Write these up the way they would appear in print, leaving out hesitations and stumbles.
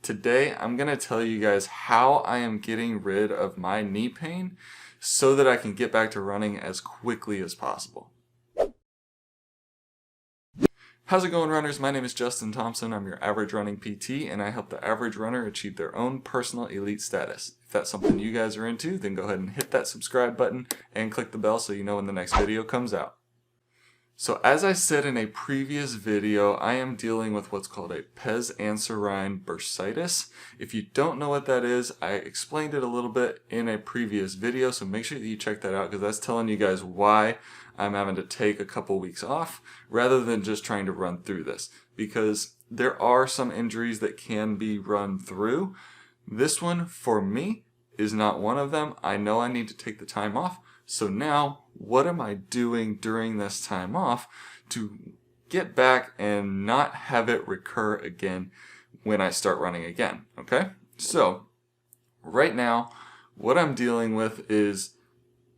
Today I'm going to tell you guys how I am getting rid of my knee pain so that I can get back to running as quickly as possible. How's it going, runners? My name is Justin Thompson. I'm your average running PT, and I help the average runner achieve their own personal elite status. If that's something you guys are into, then go ahead and hit that subscribe button and click the bell so you know when the next video comes out. So as I said in a previous video, I am dealing with what's called a pes anserine bursitis. If you don't know what that is, I explained it a little bit in a previous video, so make sure that you check that out because that's telling you guys why I'm having to take a couple weeks off rather than just trying to run through this, because there are some injuries that can be run through. This one, for me, is not one of them. I know I need to take the time off. So now, what am I doing during this time off to get back and not have it recur again when I start running again? Okay? So, right now, what I'm dealing with is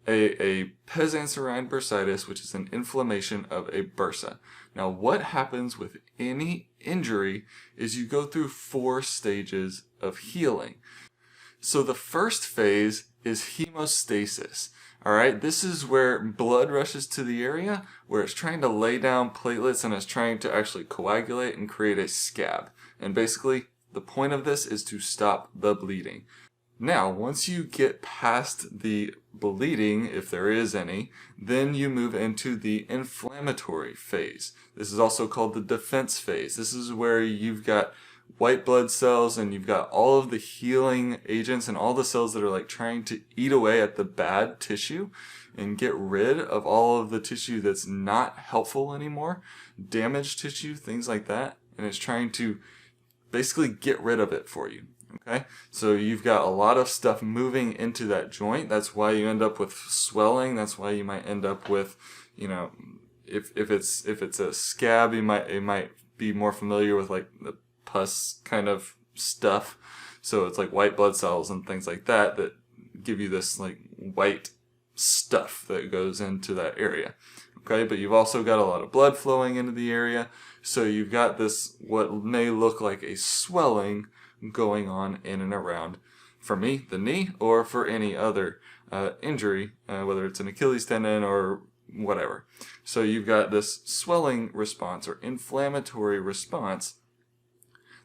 a pes anserine bursitis, which is an inflammation of a bursa. Now, what happens with any injury is you go through 4 stages of healing. So the first phase is hemostasis. Alright, this is where blood rushes to the area where it's trying to lay down platelets and it's trying to actually coagulate and create a scab. And basically, the point of this is to stop the bleeding. Now, once you get past the bleeding, if there is any, then you move into the inflammatory phase. This is also called the defense phase. This is where you've got white blood cells and you've got all of the healing agents and all the cells that are like trying to eat away at the bad tissue and get rid of all of the tissue that's not helpful anymore, damaged tissue, things like that, and it's trying to basically get rid of it for you. Okay, so you've got a lot of stuff moving into that joint. That's why you end up with swelling. That's why you might end up with, you know, if it's a scab, it might be more familiar with like the pus kind of stuff. So it's like white blood cells and things like that that give you this like white stuff that goes into that area. Okay, but you've also got a lot of blood flowing into the area. So you've got this what may look like a swelling going on in and around, for me, the knee, or for any other injury, whether it's an Achilles tendon or whatever. So you've got this swelling response or inflammatory response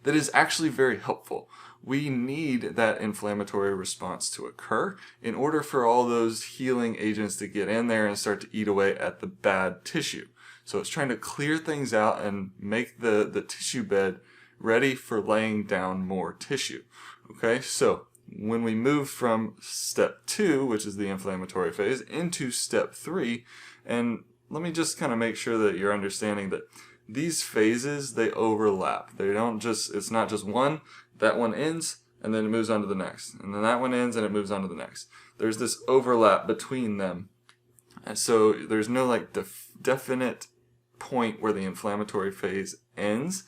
that is actually very helpful. We need that inflammatory response to occur in order for all those healing agents to get in there and start to eat away at the bad tissue. So it's trying to clear things out and make the tissue bed ready for laying down more tissue. Okay, so when we move from step 2, which is the inflammatory phase, into step 3, and let me just kind of make sure that you're understanding that these phases, they overlap. They don't just, it's not just one, that one ends, and then it moves on to the next. And then that one ends, and it moves on to the next. There's this overlap between them. And so there's no like definite point where the inflammatory phase ends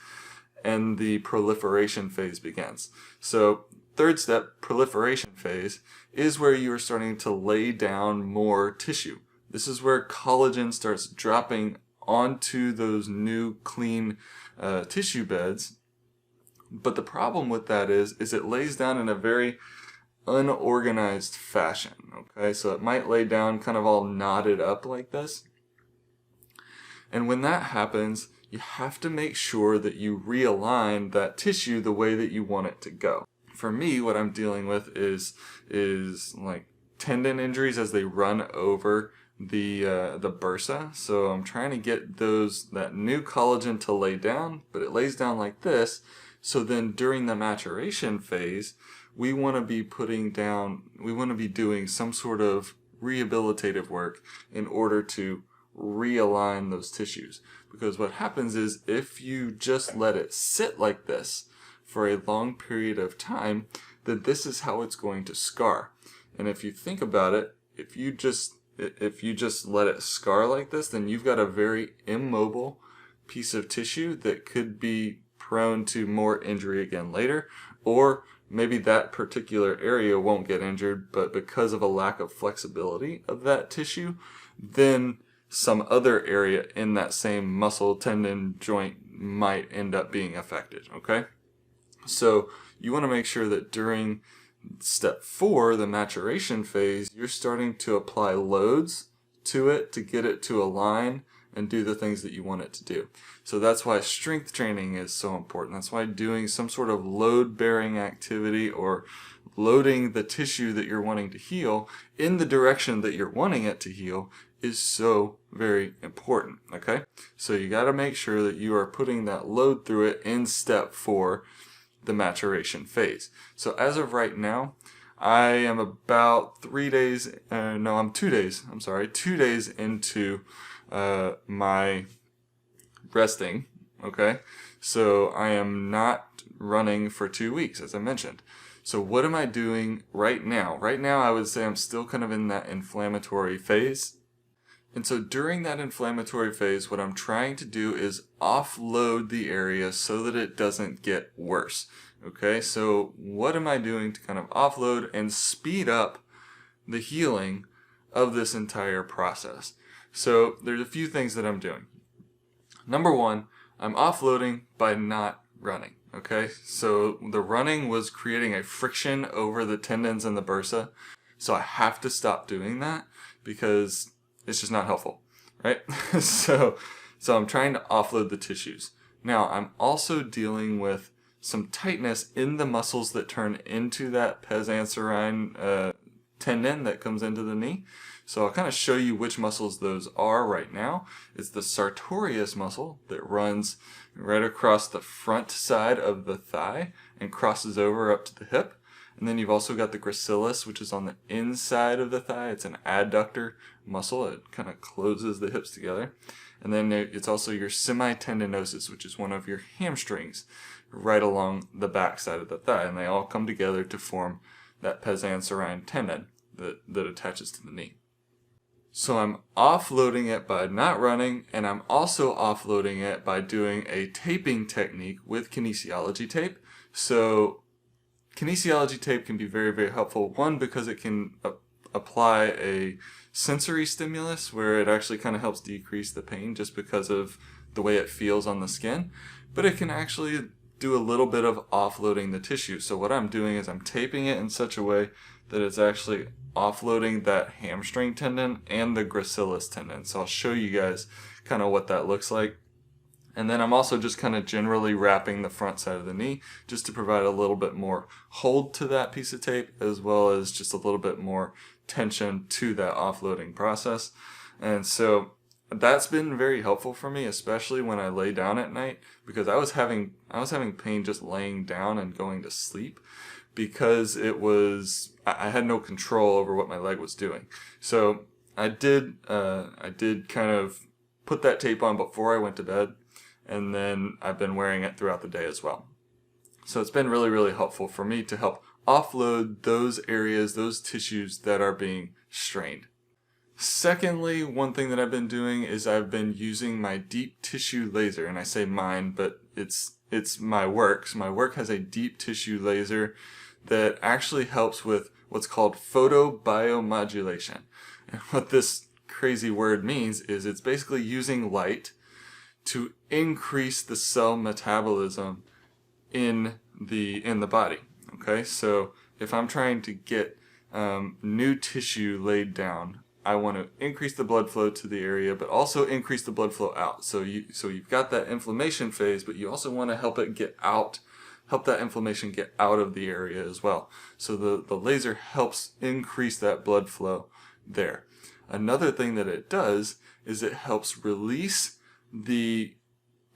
and the proliferation phase begins. So third step, proliferation phase, is where you are starting to lay down more tissue. This is where collagen starts dropping onto those new clean tissue beds. But the problem with that is it lays down in a very unorganized fashion. Okay, so it might lay down kind of all knotted up like this. And when that happens, you have to make sure that you realign that tissue the way that you want it to go. For me, what I'm dealing with is like tendon injuries as they run over the bursa. So I'm trying to get that new collagen to lay down, but it lays down like this. So then during the maturation phase, we want to be doing some sort of rehabilitative work in order to realign those tissues. Because what happens is if you just let it sit like this for a long period of time, then this is how it's going to scar. And if you think about it, if you just let it scar like this, then you've got a very immobile piece of tissue that could be prone to more injury again later, or maybe that particular area won't get injured, but because of a lack of flexibility of that tissue, then some other area in that same muscle, tendon, joint might end up being affected, okay? So you want to make sure that during step 4, the maturation phase, you're starting to apply loads to it to get it to align and do the things that you want it to do. So that's why strength training is so important. That's why doing some sort of load-bearing activity or loading the tissue that you're wanting to heal in the direction that you're wanting it to heal is so very important, okay? So you got to make sure that you are putting that load through it in step 4, the maturation phase. So as of right now, I am about 2 days into my resting, okay? So I am not running for 2 weeks, as I mentioned. So what am I doing right now? Right now, I would say I'm still kind of in that inflammatory phase. And so during that inflammatory phase, what I'm trying to do is offload the area so that it doesn't get worse. Okay, so what am I doing to kind of offload and speed up the healing of this entire process? So there's a few things that I'm doing. Number 1, I'm offloading by not running. Okay, so the running was creating a friction over the tendons and the bursa. So I have to stop doing that because it's just not helpful, right? So I'm trying to offload the tissues. Now, I'm also dealing with some tightness in the muscles that turn into that pes anserine tendon that comes into the knee. So I'll kind of show you which muscles those are right now. It's the sartorius muscle that runs right across the front side of the thigh and crosses over up to the hip. And then you've also got the gracilis, which is on the inside of the thigh. It's an adductor muscle. It kind of closes the hips together. And then it's also your semitendinosus, which is one of your hamstrings right along the back side of the thigh. And they all come together to form that pes anserine tendon that attaches to the knee. So I'm offloading it by not running, and I'm also offloading it by doing a taping technique with kinesiology tape. So kinesiology tape can be very, very helpful. One, because it can apply a sensory stimulus where it actually kind of helps decrease the pain just because of the way it feels on the skin. But it can actually do a little bit of offloading the tissue. So what I'm doing is I'm taping it in such a way that it's actually offloading that hamstring tendon and the gracilis tendon. So I'll show you guys kind of what that looks like. And then I'm also just kind of generally wrapping the front side of the knee just to provide a little bit more hold to that piece of tape, as well as just a little bit more tension to that offloading process. And so that's been very helpful for me, especially when I lay down at night, because I was having pain just laying down and going to sleep because I had no control over what my leg was doing. So I did kind of put that tape on before I went to bed, and then I've been wearing it throughout the day as well. So it's been really, really helpful for me to help offload those areas, those tissues that are being strained. Secondly, one thing that I've been doing is I've been using my deep tissue laser, and I say mine, but it's my work. So my work has a deep tissue laser that actually helps with what's called photobiomodulation. And what this crazy word means is it's basically using light to increase the cell metabolism in the body. Okay, so if I'm trying to get new tissue laid down, I want to increase the blood flow to the area, but also increase the blood flow out. So you've got that inflammation phase, but you also want to help it get out, help that inflammation get out of the area as well. So the laser helps increase that blood flow there. Another thing that it does is it helps release the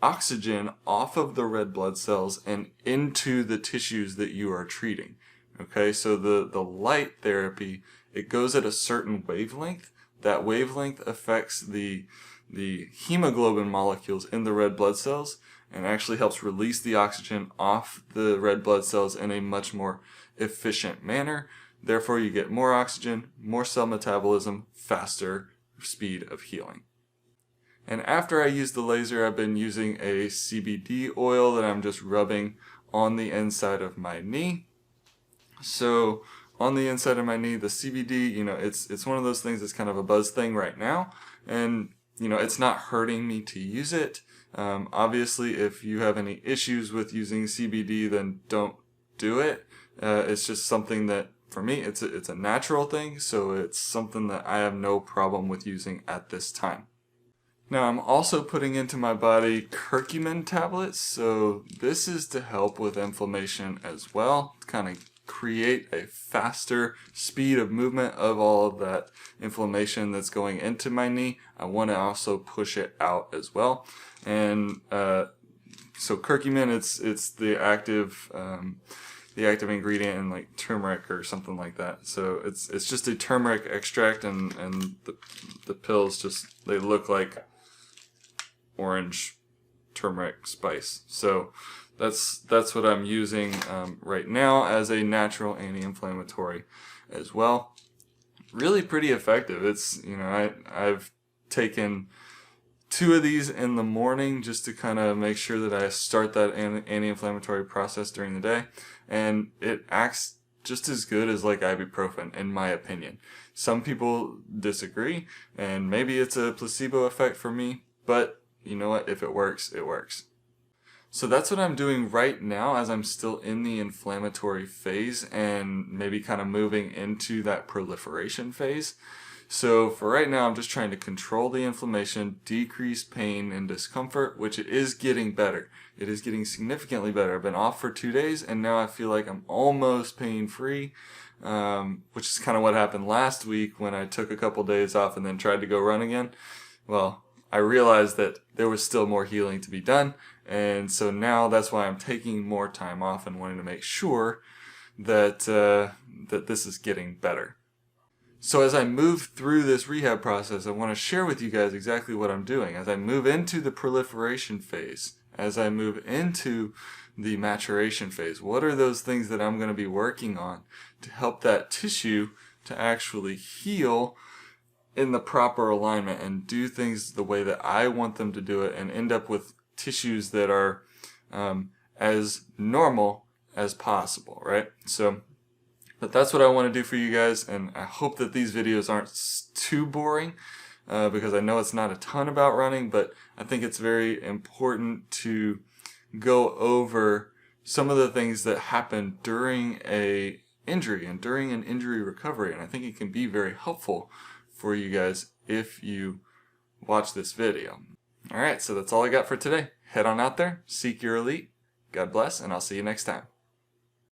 oxygen off of the red blood cells and into the tissues that you are treating. Okay, so the light therapy, it goes at a certain wavelength. That wavelength affects the hemoglobin molecules in the red blood cells and actually helps release the oxygen off the red blood cells in a much more efficient manner. Therefore, you get more oxygen, more cell metabolism, faster speed of healing. And after I use the laser, I've been using a CBD oil that I'm just rubbing on the inside of my knee. So on the inside of my knee, the CBD, it's one of those things that's kind of a buzz thing right now. And, it's not hurting me to use it. Obviously, if you have any issues with using CBD, then don't do it. It's just something that, for me, it's a natural thing, so it's something that I have no problem with using at this time. Now, I'm also putting into my body curcumin tablets, so this is to help with inflammation as well, to kind of create a faster speed of movement of all of that inflammation that's going into my knee. I want to also push it out as well. And so curcumin, it's the active ingredient in like turmeric or something like that. So it's just a turmeric extract, and the pills just, they look like orange turmeric spice. So that's what I'm using right now as a natural anti-inflammatory as well. Really pretty effective. It's, you know, I've taken 2 of these in the morning just to kind of make sure that I start that anti-inflammatory process during the day, and it acts just as good as like ibuprofen, in my opinion. Some people disagree, and maybe it's a placebo effect for me, but you know what? If it works, it works. So that's what I'm doing right now as I'm still in the inflammatory phase and maybe kind of moving into that proliferation phase. So for right now, I'm just trying to control the inflammation, decrease pain and discomfort, which it is getting better. It is getting significantly better. I've been off for 2 days, and now I feel like I'm almost pain-free, which is kind of what happened last week when I took a couple days off and then tried to go run again. Well, I realized that there was still more healing to be done, and so now that's why I'm taking more time off and wanting to make sure that that this is getting better. So as I move through this rehab process, I want to share with you guys exactly what I'm doing. As I move into the proliferation phase, as I move into the maturation phase, what are those things that I'm going to be working on to help that tissue to actually heal in the proper alignment and do things the way that I want them to do it, and end up with tissues that are as normal as possible, right? So, but that's what I want to do for you guys, and I hope that these videos aren't too boring, because I know it's not a ton about running, but I think it's very important to go over some of the things that happen during a injury and during an injury recovery, and I think it can be very helpful for you guys if you watch this video. Alright, so that's all I got for today. Head on out there, seek your elite. God bless, and I'll see you next time.